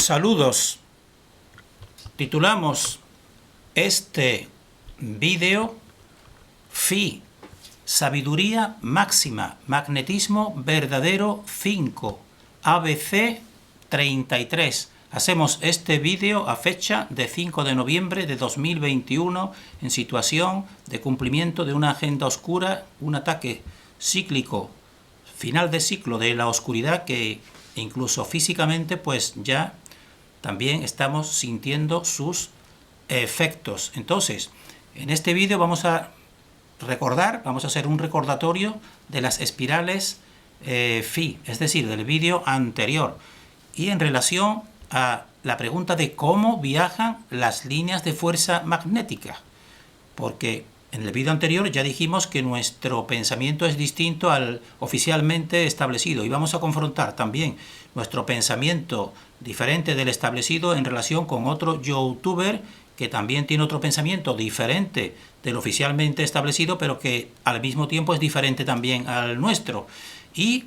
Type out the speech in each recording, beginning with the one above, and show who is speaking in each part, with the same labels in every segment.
Speaker 1: Saludos. Titulamos este vídeo Phi, Sabiduría Máxima, Magnetismo Verdadero 5, ABC 33. Hacemos este vídeo a fecha de 5 de noviembre de 2021 en situación de cumplimiento de una agenda oscura, un ataque cíclico, final de ciclo de la oscuridad que incluso físicamente pues ya también estamos sintiendo sus efectos. Entonces, en este vídeo vamos a hacer un recordatorio de las espirales Phi, es decir, del vídeo anterior, y en relación a la pregunta de cómo viajan las líneas de fuerza magnética, porque en el vídeo anterior ya dijimos que nuestro pensamiento es distinto al oficialmente establecido y vamos a confrontar también nuestro pensamiento diferente del establecido en relación con otro youtuber que también tiene otro pensamiento diferente del oficialmente establecido, pero que al mismo tiempo es diferente también al nuestro. Y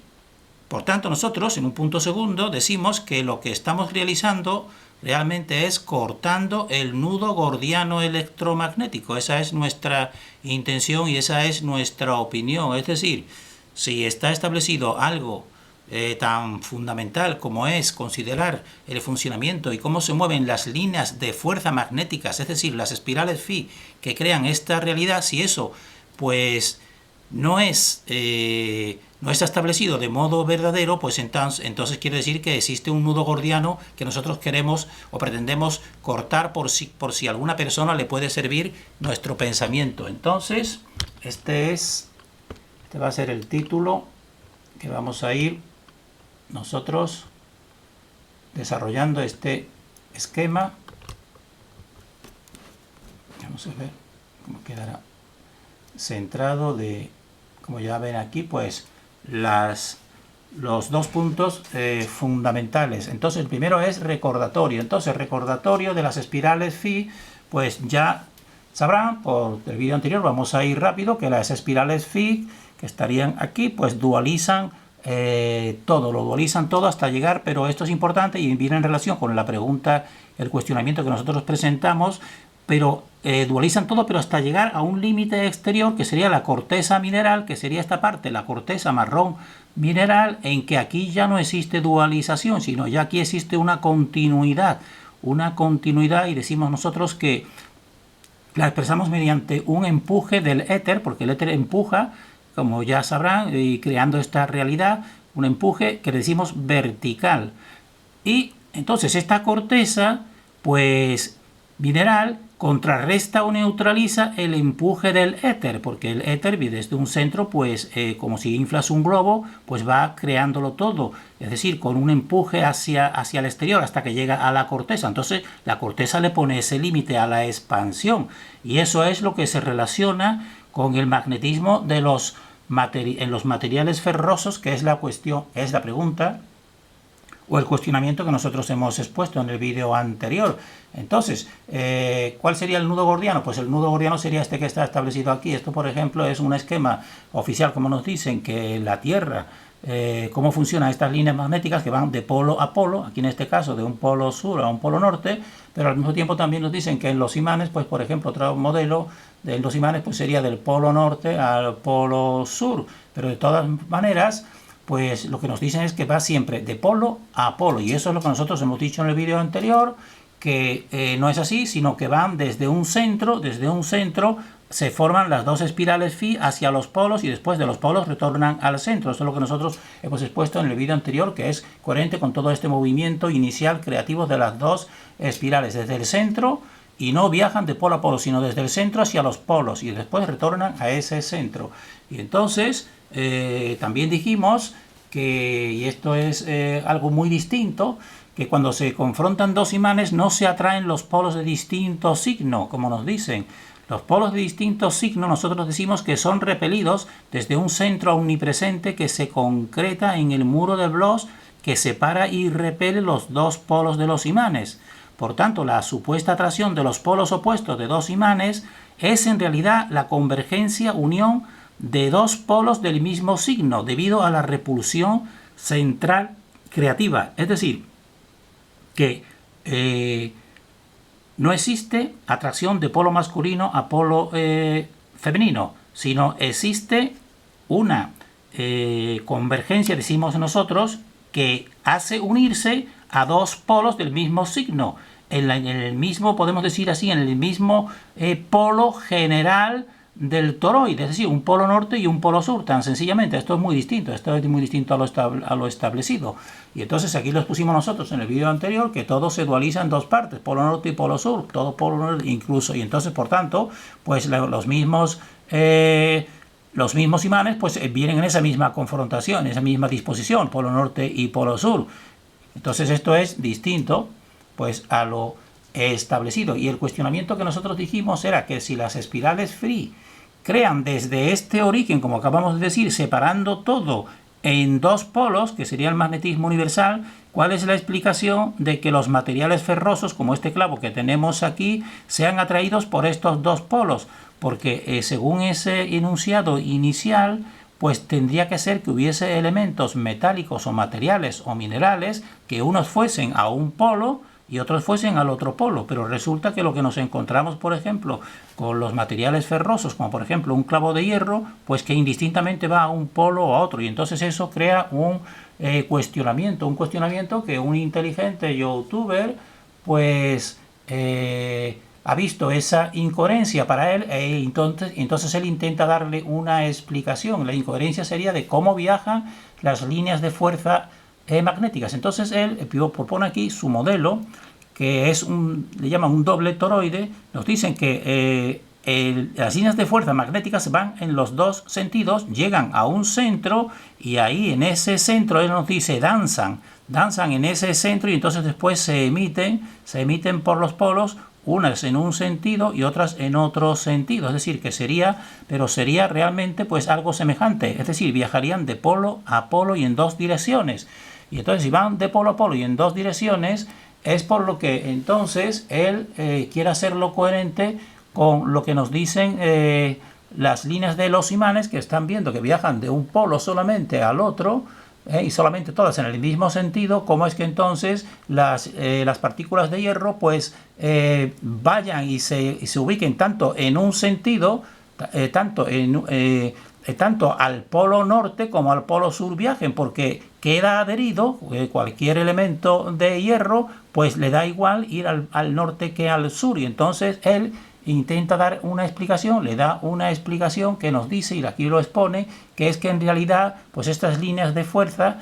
Speaker 1: por tanto nosotros en un punto segundo decimos que lo que estamos realizando realmente es cortando el nudo gordiano electromagnético. Esa es nuestra intención y esa es nuestra opinión. Es decir, si está establecido algo tan fundamental como es considerar el funcionamiento y cómo se mueven las líneas de fuerza magnéticas, es decir, las espirales Phi que crean esta realidad, si eso pues no está establecido de modo verdadero, pues entonces quiere decir que existe un nudo gordiano que nosotros queremos o pretendemos cortar por si alguna persona le puede servir nuestro pensamiento. Entonces, este va a ser el título que vamos a ir nosotros desarrollando este esquema. Vamos a ver cómo quedará centrado de, como ya ven aquí, pues los dos puntos fundamentales. Entonces el primero es recordatorio. Entonces recordatorio de las espirales Phi, pues ya sabrán por el vídeo anterior, vamos a ir rápido, que las espirales Phi que estarían aquí pues dualizan todo, lo dualizan todo hasta llegar, pero esto es importante y viene en relación con la pregunta, el cuestionamiento que nosotros presentamos, pero dualizan todo, pero hasta llegar a un límite exterior que sería la corteza mineral, que sería esta parte, la corteza marrón mineral, en que aquí ya no existe dualización, sino ya aquí existe una continuidad y decimos nosotros que la expresamos mediante un empuje del éter, porque el éter empuja, como ya sabrán, y creando esta realidad, un empuje que decimos vertical. Y entonces esta corteza, pues mineral, contrarresta o neutraliza el empuje del éter, porque el éter desde un centro, pues como si inflas un globo, pues va creándolo todo, es decir, con un empuje hacia el exterior hasta que llega a la corteza. Entonces la corteza le pone ese límite a la expansión, y eso es lo que se relaciona con el magnetismo de en los materiales ferrosos, que es la cuestión, es la pregunta o el cuestionamiento que nosotros hemos expuesto en el vídeo anterior. Entonces, ¿cuál sería el nudo gordiano? Pues el nudo gordiano sería este que está establecido aquí. Esto, por ejemplo, es un esquema oficial, como nos dicen, que la Tierra, cómo funcionan estas líneas magnéticas que van de polo a polo, aquí en este caso de un polo sur a un polo norte, pero al mismo tiempo también nos dicen que en los imanes, pues por ejemplo, otro modelo de los imanes pues sería del polo norte al polo sur, pero de todas maneras pues lo que nos dicen es que va siempre de polo a polo, y eso es lo que nosotros hemos dicho en el vídeo anterior, que no es así, sino que van desde un centro se forman las dos espirales Phi hacia los polos y después de los polos retornan al centro. Eso es lo que nosotros hemos expuesto en el vídeo anterior, que es coherente con todo este movimiento inicial creativo de las dos espirales desde el centro, y no viajan de polo a polo, sino desde el centro hacia los polos y después retornan a ese centro. Y entonces también dijimos que, y esto es algo muy distinto, que cuando se confrontan dos imanes no se atraen los polos de distinto signo, como nos dicen. Los polos de distinto signo nosotros decimos que son repelidos desde un centro omnipresente que se concreta en el muro de Bloch, que separa y repele los dos polos de los imanes. Por tanto, la supuesta atracción de los polos opuestos de dos imanes es en realidad la convergencia, unión de dos polos del mismo signo, debido a la repulsión central creativa. Es decir, que no existe atracción de polo masculino a polo femenino, sino existe una convergencia, decimos nosotros, que hace unirse a dos polos del mismo signo, en el mismo, podemos decir así, en el mismo polo general del toroide, es decir, un polo norte y un polo sur, tan sencillamente. Esto es muy distinto, a lo establecido. Y entonces aquí los pusimos nosotros en el vídeo anterior, que todo se dualiza en dos partes, polo norte y polo sur, todo polo norte incluso. Y entonces, por tanto, pues los mismos imanes pues vienen en esa misma confrontación, en esa misma disposición, polo norte y polo sur. Entonces esto es distinto pues a lo establecido. Y el cuestionamiento que nosotros dijimos era que si las espirales free crean desde este origen, como acabamos de decir, separando todo en dos polos, que sería el magnetismo universal, ¿cuál es la explicación de que los materiales ferrosos, como este clavo que tenemos aquí, sean atraídos por estos dos polos? Porque según ese enunciado inicial, pues tendría que ser que hubiese elementos metálicos o materiales o minerales que unos fuesen a un polo y otros fuesen al otro polo, pero resulta que lo que nos encontramos, por ejemplo, con los materiales ferrosos, como por ejemplo un clavo de hierro, pues que indistintamente va a un polo o a otro, y entonces eso crea un cuestionamiento que un inteligente youtuber pues ha visto esa incoherencia para él, entonces él intenta darle una explicación. La incoherencia sería de cómo viajan las líneas de fuerza magnéticas. Entonces él propone aquí su modelo, que es le llaman un doble toroide. Nos dicen que las líneas de fuerza magnéticas van en los dos sentidos, llegan a un centro y ahí en ese centro él nos dice danzan en ese centro, y entonces después se emiten por los polos, unas en un sentido y otras en otro sentido. Es decir, que sería realmente pues algo semejante, es decir, viajarían de polo a polo y en dos direcciones. Y entonces si van de polo a polo y en dos direcciones, es por lo que entonces él quiere hacerlo coherente con lo que nos dicen las líneas de los imanes, que están viendo que viajan de un polo solamente al otro, y solamente todas en el mismo sentido. ¿Cómo es que entonces las partículas de hierro pues vayan y se ubiquen tanto en un sentido, tanto al polo norte como al polo sur viajen? Porque queda adherido cualquier elemento de hierro, pues le da igual ir al norte que al sur, y entonces él intenta dar una explicación, le da una explicación que nos dice, y aquí lo expone, que es que en realidad pues estas líneas de fuerza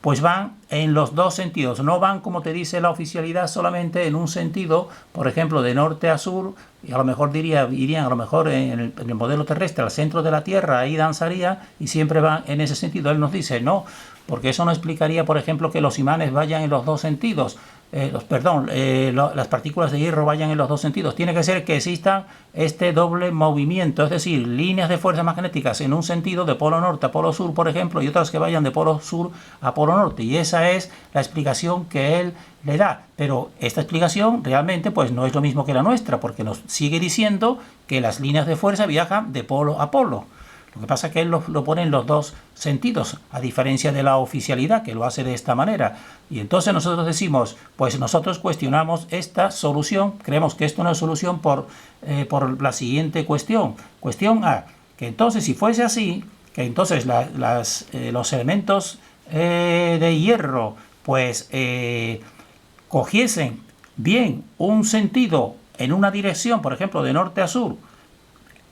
Speaker 1: pues van en los dos sentidos, no van, como te dice la oficialidad, solamente en un sentido, por ejemplo de norte a sur, y a lo mejor irían a lo mejor en el modelo terrestre al centro de la Tierra, ahí danzaría y siempre van en ese sentido. Él nos dice no, porque eso no explicaría, por ejemplo, que los imanes vayan en los dos sentidos, las partículas de hierro vayan en los dos sentidos. Tiene que ser que exista este doble movimiento, es decir, líneas de fuerzas magnéticas en un sentido de polo norte a polo sur, por ejemplo, y otras que vayan de polo sur a polo norte. Y esa es la explicación que él le da. Pero esta explicación realmente pues no es lo mismo que la nuestra, porque nos sigue diciendo que las líneas de fuerza viajan de polo a polo. Lo que pasa es que él lo pone en los dos sentidos, a diferencia de la oficialidad, que lo hace de esta manera. Y entonces nosotros decimos, pues nosotros cuestionamos esta solución, creemos que esto no es solución por la siguiente cuestión. Cuestión A, que entonces si fuese así, que entonces los elementos de hierro pues cogiesen bien un sentido en una dirección, por ejemplo de norte a sur,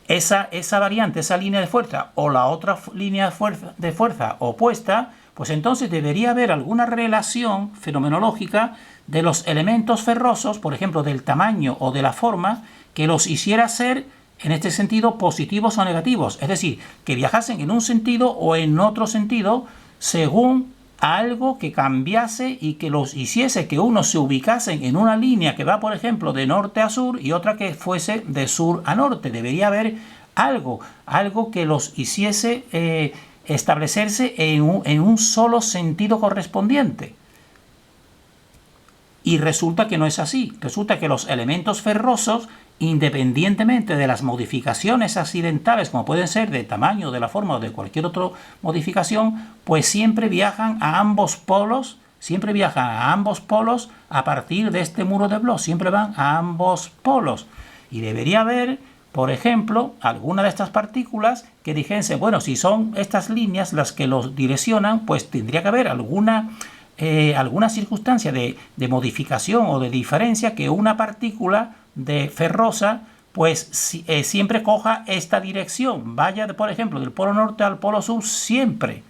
Speaker 1: esa variante, esa línea de fuerza, o la otra línea de fuerza opuesta, pues entonces debería haber alguna relación fenomenológica de los elementos ferrosos, por ejemplo del tamaño o de la forma, que los hiciera ser en este sentido positivos o negativos, es decir, que viajasen en un sentido o en otro sentido según algo que cambiase y que los hiciese que unos se ubicasen en una línea que va, por ejemplo, de norte a sur y otra que fuese de sur a norte. Debería haber algo que los hiciese establecerse en un solo sentido correspondiente. Y resulta que no es así. Resulta que los elementos ferrosos, independientemente de las modificaciones accidentales, como pueden ser de tamaño, de la forma o de cualquier otra modificación, pues siempre viajan a ambos polos siempre viajan a ambos polos a partir de este muro de Bloch, siempre van a ambos polos. Y debería haber, por ejemplo, alguna de estas partículas que dijesen, bueno, si son estas líneas las que los direccionan, pues tendría que haber alguna circunstancia de modificación o de diferencia que una partícula de ferrosa pues siempre coja esta dirección, vaya, por ejemplo, del polo norte al polo sur, siempre,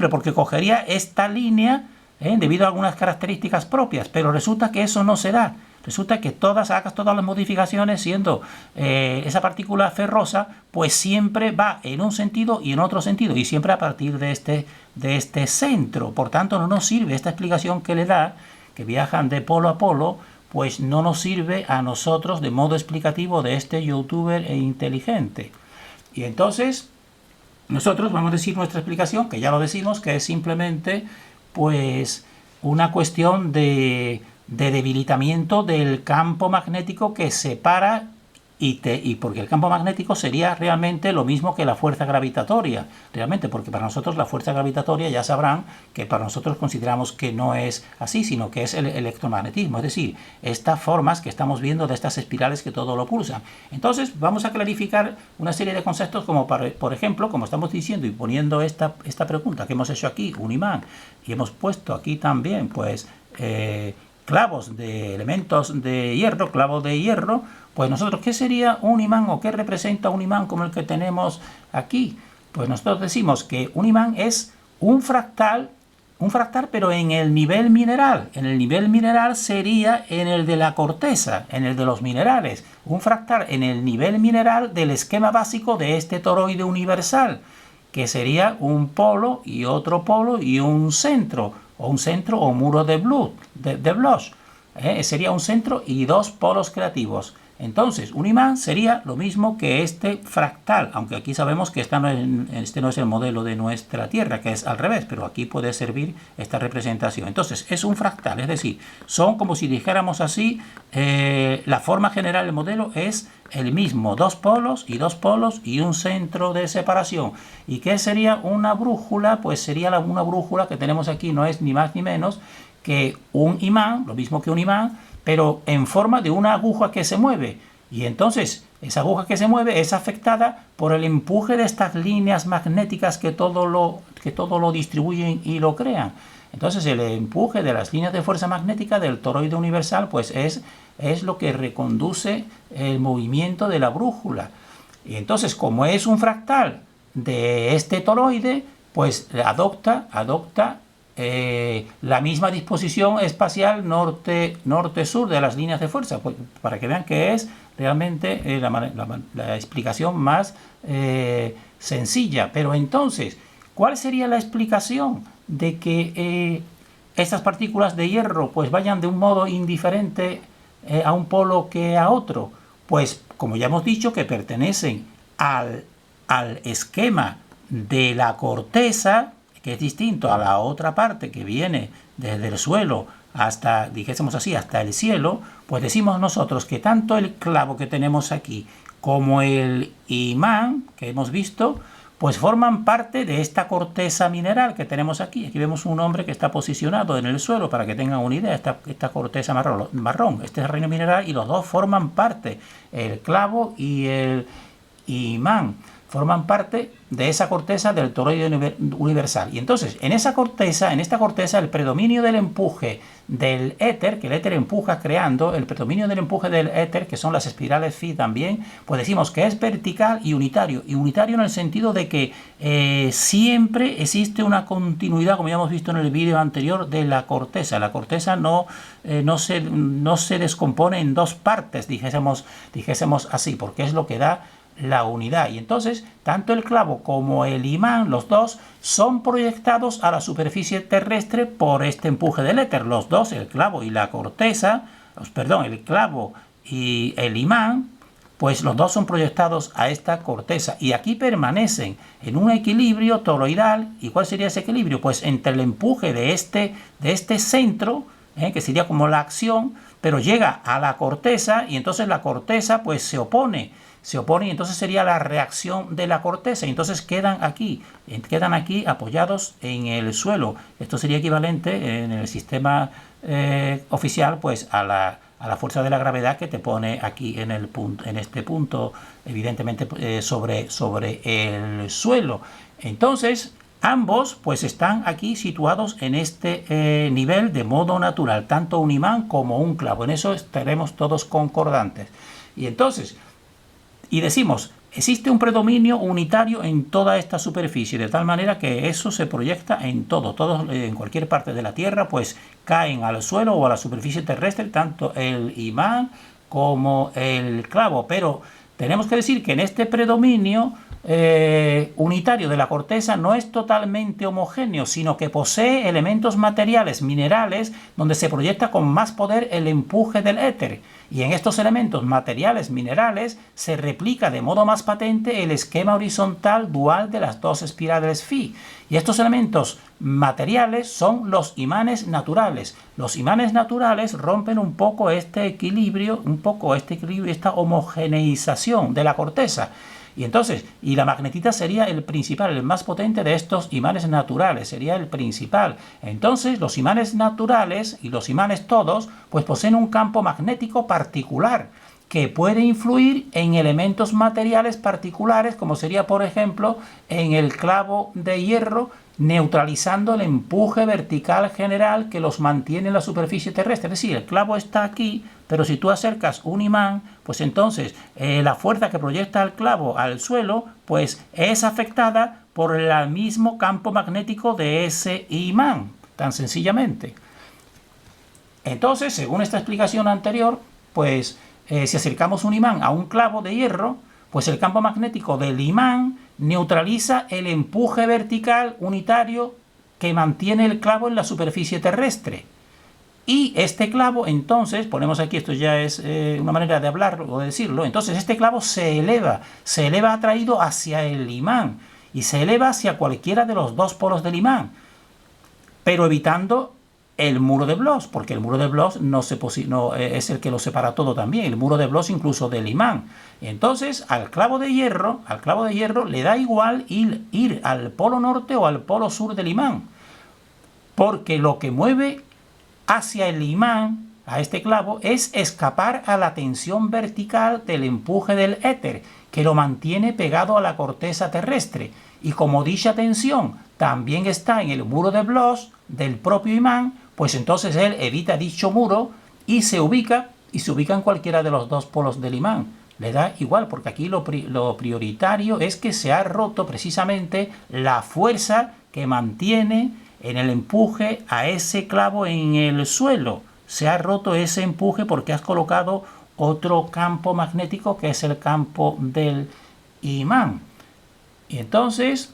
Speaker 1: porque cogería esta línea debido a algunas características propias, pero resulta que eso no se da. Resulta que hagas todas las modificaciones, siendo esa partícula ferrosa, pues siempre va en un sentido y en otro sentido, y siempre a partir de este centro. Por tanto, no nos sirve esta explicación que le da, que viajan de polo a polo, pues no nos sirve a nosotros de modo explicativo de este youtuber inteligente. Y entonces, nosotros vamos a decir nuestra explicación, que ya lo decimos, que es simplemente, pues, una cuestión de debilitamiento del campo magnético que separa y porque el campo magnético sería realmente lo mismo que la fuerza gravitatoria, realmente, porque para nosotros la fuerza gravitatoria, ya sabrán que para nosotros consideramos que no es así, sino que es el electromagnetismo, es decir, estas formas que estamos viendo de estas espirales que todo lo pulsan. Entonces vamos a clarificar una serie de conceptos como, por ejemplo, como estamos diciendo y poniendo esta pregunta que hemos hecho aquí, un imán, y hemos puesto aquí también, pues, clavos de elementos de hierro, clavos de hierro, pues nosotros, ¿qué sería un imán o qué representa un imán como el que tenemos aquí? Pues nosotros decimos que un imán es un fractal pero en el nivel mineral. En el nivel mineral sería en el de la corteza, en el de los minerales. Un fractal en el nivel mineral del esquema básico de este toroide universal, que sería un polo y otro polo y un centro o muro de Bloch. Sería un centro y dos polos creativos. Entonces, un imán sería lo mismo que este fractal, aunque aquí sabemos que este no es el modelo de nuestra Tierra, que es al revés, pero aquí puede servir esta representación. Entonces, es un fractal, es decir, son como si dijéramos así, la forma general del modelo es el mismo, dos polos y un centro de separación. ¿Y qué sería una brújula? Pues sería una brújula que tenemos aquí, no es ni más ni menos que un imán, lo mismo que un imán, pero en forma de una aguja que se mueve. Y entonces, esa aguja que se mueve es afectada por el empuje de estas líneas magnéticas que todo lo distribuyen y lo crean. Entonces, el empuje de las líneas de fuerza magnética del toroide universal, pues es lo que reconduce el movimiento de la brújula. Y entonces, como es un fractal de este toroide, pues adopta la misma disposición espacial norte-sur de las líneas de fuerza, pues, para que vean que es realmente la explicación más sencilla. Pero entonces, ¿cuál sería la explicación de que estas partículas de hierro pues vayan de un modo indiferente a un polo que a otro? Pues, como ya hemos dicho, que pertenecen al esquema de la corteza, que es distinto a la otra parte que viene desde el suelo hasta, dijésemos así, hasta el cielo. Pues decimos nosotros que tanto el clavo que tenemos aquí como el imán que hemos visto, pues forman parte de esta corteza mineral que tenemos aquí. Aquí vemos un hombre que está posicionado en el suelo, para que tengan una idea, esta corteza marrón, este terreno mineral, y los dos forman parte, el clavo y el imán, forman parte de esa corteza del toroide universal. Y entonces, en esta corteza, el predominio del empuje del éter, que el éter empuja creando, el predominio del empuje del éter, que son las espirales phi también, pues decimos que es vertical y unitario. Y unitario en el sentido de que siempre existe una continuidad, como ya hemos visto en el vídeo anterior, de la corteza. La corteza no se descompone en dos partes, dijésemos así, porque es lo que da la unidad. Y entonces, tanto el clavo como el imán, los dos, son proyectados a la superficie terrestre por este empuje del éter. Los dos, el clavo y la corteza, el clavo y el imán, pues los dos son proyectados a esta corteza. Y aquí permanecen en un equilibrio toroidal. ¿Y cuál sería ese equilibrio? Pues entre el empuje de este centro, que sería como la acción, pero llega a la corteza y entonces la corteza pues se opone y entonces sería la reacción de la corteza y entonces quedan aquí apoyados en el suelo. Esto sería equivalente en el sistema oficial pues a la fuerza de la gravedad que te pone aquí en este punto, evidentemente sobre el suelo. Entonces ambos pues están aquí situados en este nivel de modo natural, tanto un imán como un clavo. En eso estaremos todos concordantes. Y entonces, decimos, existe un predominio unitario en toda esta superficie, de tal manera que eso se proyecta en todos en cualquier parte de la Tierra, pues caen al suelo o a la superficie terrestre, tanto el imán como el clavo. Pero tenemos que decir que en este predominio unitario de la corteza no es totalmente homogéneo, sino que posee elementos materiales, minerales, donde se proyecta con más poder el empuje del éter. Y en estos elementos materiales, minerales, se replica de modo más patente el esquema horizontal dual de las dos espirales Phi. Y estos elementos materiales son los imanes naturales. Los imanes naturales rompen un poco este equilibrio, esta homogeneización de la corteza. Y entonces, la magnetita sería el principal, el más potente de estos imanes naturales, sería el principal. Entonces, los imanes naturales y los imanes todos, pues poseen un campo magnético particular que puede influir en elementos materiales particulares, como sería, por ejemplo, en el clavo de hierro, neutralizando el empuje vertical general que los mantiene en la superficie terrestre. Es decir, el clavo está aquí, pero si tú acercas un imán, pues entonces la fuerza que proyecta el clavo al suelo, pues es afectada por el mismo campo magnético de ese imán, tan sencillamente. Entonces, según esta explicación anterior, pues si acercamos un imán a un clavo de hierro, pues el campo magnético del imán neutraliza el empuje vertical unitario que mantiene el clavo en la superficie terrestre. Y este clavo, entonces, ponemos aquí, esto ya es una manera de hablarlo o de decirlo, entonces este clavo se eleva atraído hacia el imán y se eleva hacia cualquiera de los dos polos del imán, pero evitando el muro de Bloch, porque el muro de Bloch no es el que lo separa todo también, el muro de Bloch incluso del imán. Entonces, al clavo de hierro le da igual ir al polo norte o al polo sur del imán, porque lo que mueve hacia el imán, a este clavo, es escapar a la tensión vertical del empuje del éter, que lo mantiene pegado a la corteza terrestre. Y como dicha tensión también está en el muro de Bloch del propio imán, pues entonces él evita dicho muro y se ubica en cualquiera de los dos polos del imán. Le da igual, porque aquí lo prioritario es que se ha roto precisamente la fuerza que mantiene en el empuje a ese clavo en el suelo. Se ha roto ese empuje porque has colocado otro campo magnético que es el campo del imán. Y entonces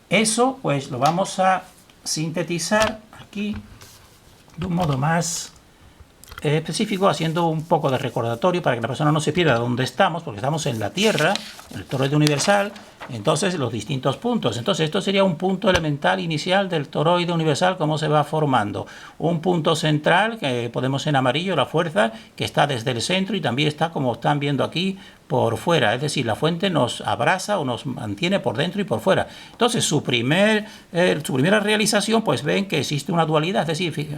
Speaker 1: eso pues lo vamos a sintetizar aquí de un modo más específico, haciendo un poco de recordatorio para que la persona no se pierda dónde estamos, porque estamos en la Tierra, el toroide universal, entonces los distintos puntos. Entonces esto sería un punto elemental inicial del toroide universal, cómo se va formando. Un punto central, que podemos en amarillo, la fuerza, que está desde el centro y también está, como están viendo aquí, por fuera. Es decir, la fuente nos abraza o nos mantiene por dentro y por fuera. Entonces su primera realización, pues ven que existe una dualidad. Es decir,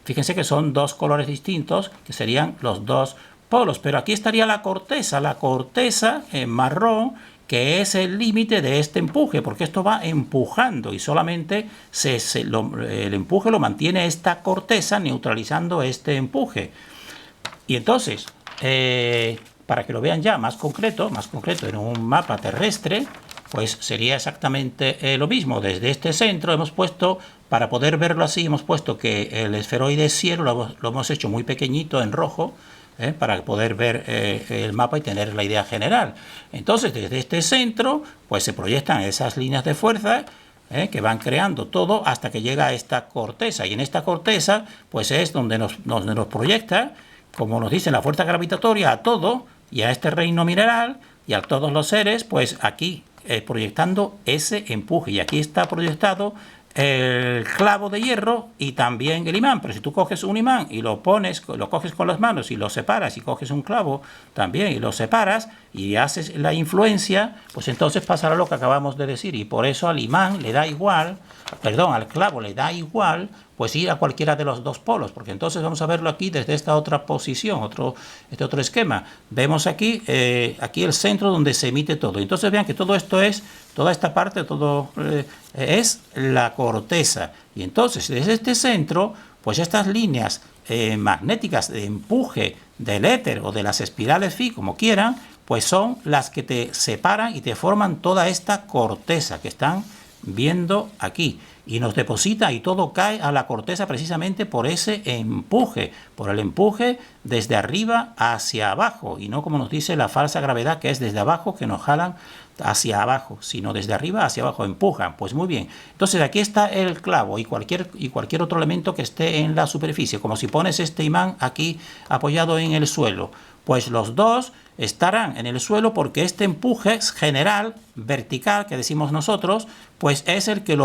Speaker 1: fíjense que son dos colores distintos, que serían los dos polos. Pero aquí estaría la corteza en marrón, que es el límite de este empuje, porque esto va empujando y solamente el empuje lo mantiene esta corteza, neutralizando este empuje. Y entonces, para que lo vean ya más concreto en un mapa terrestre, pues sería exactamente lo mismo. Desde este centro hemos puesto, para poder verlo así, hemos puesto que el esferoide cielo lo hemos hecho muy pequeñito en rojo, para poder ver el mapa y tener la idea general. Entonces, desde este centro, pues se proyectan esas líneas de fuerza que van creando todo hasta que llega a esta corteza. Y en esta corteza, pues es donde nos proyecta, como nos dice la fuerza gravitatoria, a todo y a este reino mineral y a todos los seres, pues aquí proyectando ese empuje. Y aquí está proyectado el clavo de hierro y también el imán. Pero si tú coges un imán y lo coges con las manos y lo separas, y coges un clavo también y lo separas y haces la influencia, pues entonces pasará lo que acabamos de decir. Y por eso al imán le da igual, perdón, al clavo le da igual pues ir a cualquiera de los dos polos, porque entonces vamos a verlo aquí desde esta otra posición, este otro esquema. Vemos aquí, aquí el centro donde se emite todo. Entonces vean que todo esto es, toda esta parte, todo es la corteza. Y entonces desde este centro, pues estas líneas magnéticas de empuje del éter o de las espirales phi, como quieran, pues son las que te separan y te forman toda esta corteza que están viendo aquí, y nos deposita y todo cae a la corteza precisamente por ese empuje, por el empuje desde arriba hacia abajo, y no como nos dice la falsa gravedad, que es desde abajo que nos jalan hacia abajo, sino desde arriba hacia abajo, empujan. Pues muy bien, entonces aquí está el clavo y cualquier otro elemento que esté en la superficie, como si pones este imán aquí apoyado en el suelo, pues los dos estarán en el suelo porque este empuje general, vertical, que decimos nosotros, pues es el que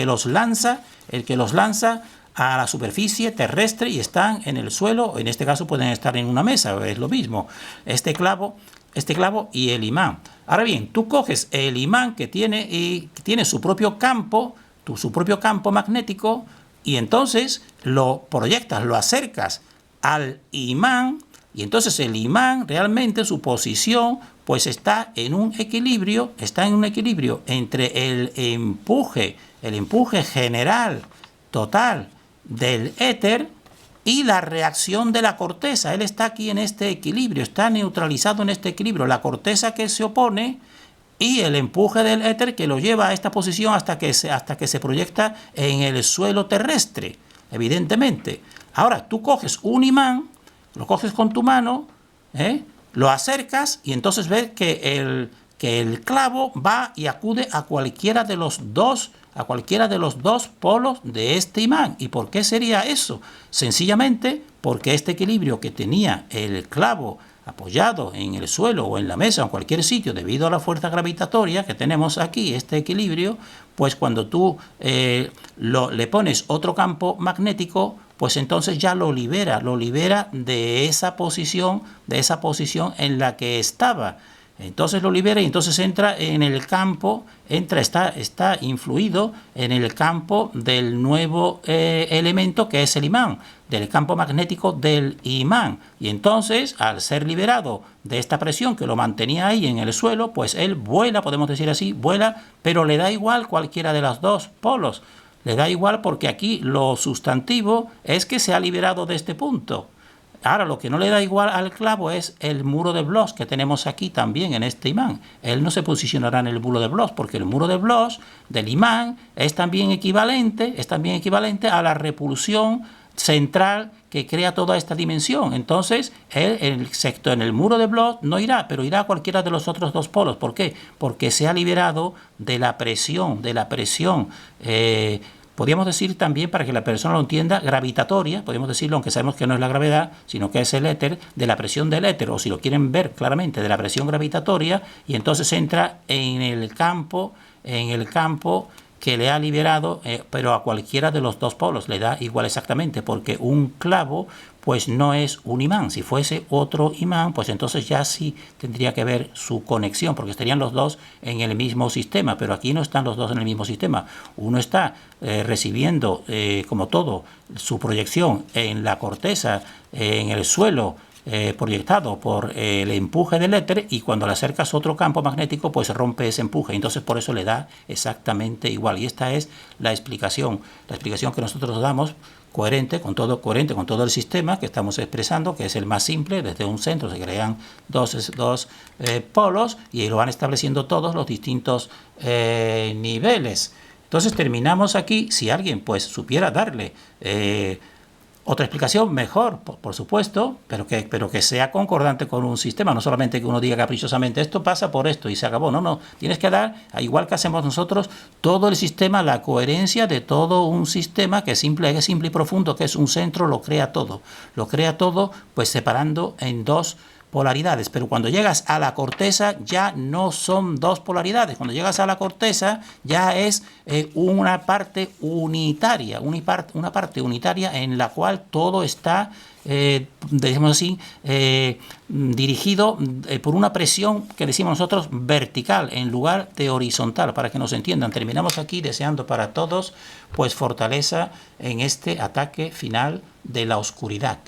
Speaker 1: los lanza a la superficie terrestre y están en el suelo. En este caso pueden estar en una mesa, es lo mismo, este clavo y el imán. Ahora bien, tú coges el imán que tiene su propio campo, su propio campo magnético, y entonces lo proyectas, lo acercas al imán. Y entonces el imán realmente su posición pues está en un equilibrio entre el empuje general total del éter y la reacción de la corteza. Él está aquí en este equilibrio, está neutralizado en este equilibrio. La corteza que se opone y el empuje del éter que lo lleva a esta posición hasta que se proyecta en el suelo terrestre, evidentemente. Ahora, tú coges un imán, lo coges con tu mano, lo acercas y entonces ves que el clavo va y acude a cualquiera de los dos polos de este imán. ¿Y por qué sería eso? Sencillamente porque este equilibrio que tenía el clavo apoyado en el suelo o en la mesa o en cualquier sitio debido a la fuerza gravitatoria que tenemos aquí, este equilibrio, pues cuando tú le pones otro campo magnético, pues entonces ya lo libera de esa posición en la que estaba. Entonces lo libera y entonces entra en el campo, está influido en el campo del nuevo elemento que es el imán, del campo magnético del imán. Y entonces, al ser liberado de esta presión que lo mantenía ahí en el suelo, pues él vuela, podemos decir así, vuela, pero le da igual cualquiera de los dos polos. Le da igual porque aquí lo sustantivo es que se ha liberado de este punto. Ahora, lo que no le da igual al clavo es el muro de Bloch que tenemos aquí también en este imán. Él no se posicionará en el muro de Bloch porque el muro de Bloch del imán es también equivalente a la repulsión central que crea toda esta dimensión. Entonces, excepto en el muro de Bloch no irá, pero irá a cualquiera de los otros dos polos. ¿Por qué? Porque se ha liberado de la presión, podríamos decir también, para que la persona lo entienda, gravitatoria, podríamos decirlo, aunque sabemos que no es la gravedad, sino que es el éter, de la presión del éter, o si lo quieren ver claramente, de la presión gravitatoria, y entonces entra en el campo que le ha liberado, pero a cualquiera de los dos polos le da igual exactamente, porque un clavo pues no es un imán. Si fuese otro imán, pues entonces ya sí tendría que ver su conexión, porque estarían los dos en el mismo sistema, pero aquí no están los dos en el mismo sistema. Uno está recibiendo, como todo, su proyección en la corteza, en el suelo, proyectado por el empuje del éter, y cuando le acercas otro campo magnético pues rompe ese empuje, entonces por eso le da exactamente igual. Y esta es la explicación que nosotros damos, coherente con todo el sistema que estamos expresando, que es el más simple. Desde un centro se crean dos polos y lo van estableciendo todos los distintos niveles. Entonces terminamos aquí. Si alguien pues supiera darle otra explicación, mejor, por supuesto, pero que sea concordante con un sistema, no solamente que uno diga caprichosamente esto pasa por esto y se acabó. No, tienes que dar, igual que hacemos nosotros, todo el sistema, la coherencia de todo un sistema que es simple y profundo, que es un centro, lo crea todo pues separando en dos polaridades, pero cuando llegas a la corteza ya no son dos polaridades. Cuando llegas a la corteza ya es una parte unitaria, una parte unitaria en la cual todo está, decimos así, dirigido por una presión que decimos nosotros vertical en lugar de horizontal, para que nos entiendan. Terminamos aquí deseando para todos pues fortaleza en este ataque final de la oscuridad.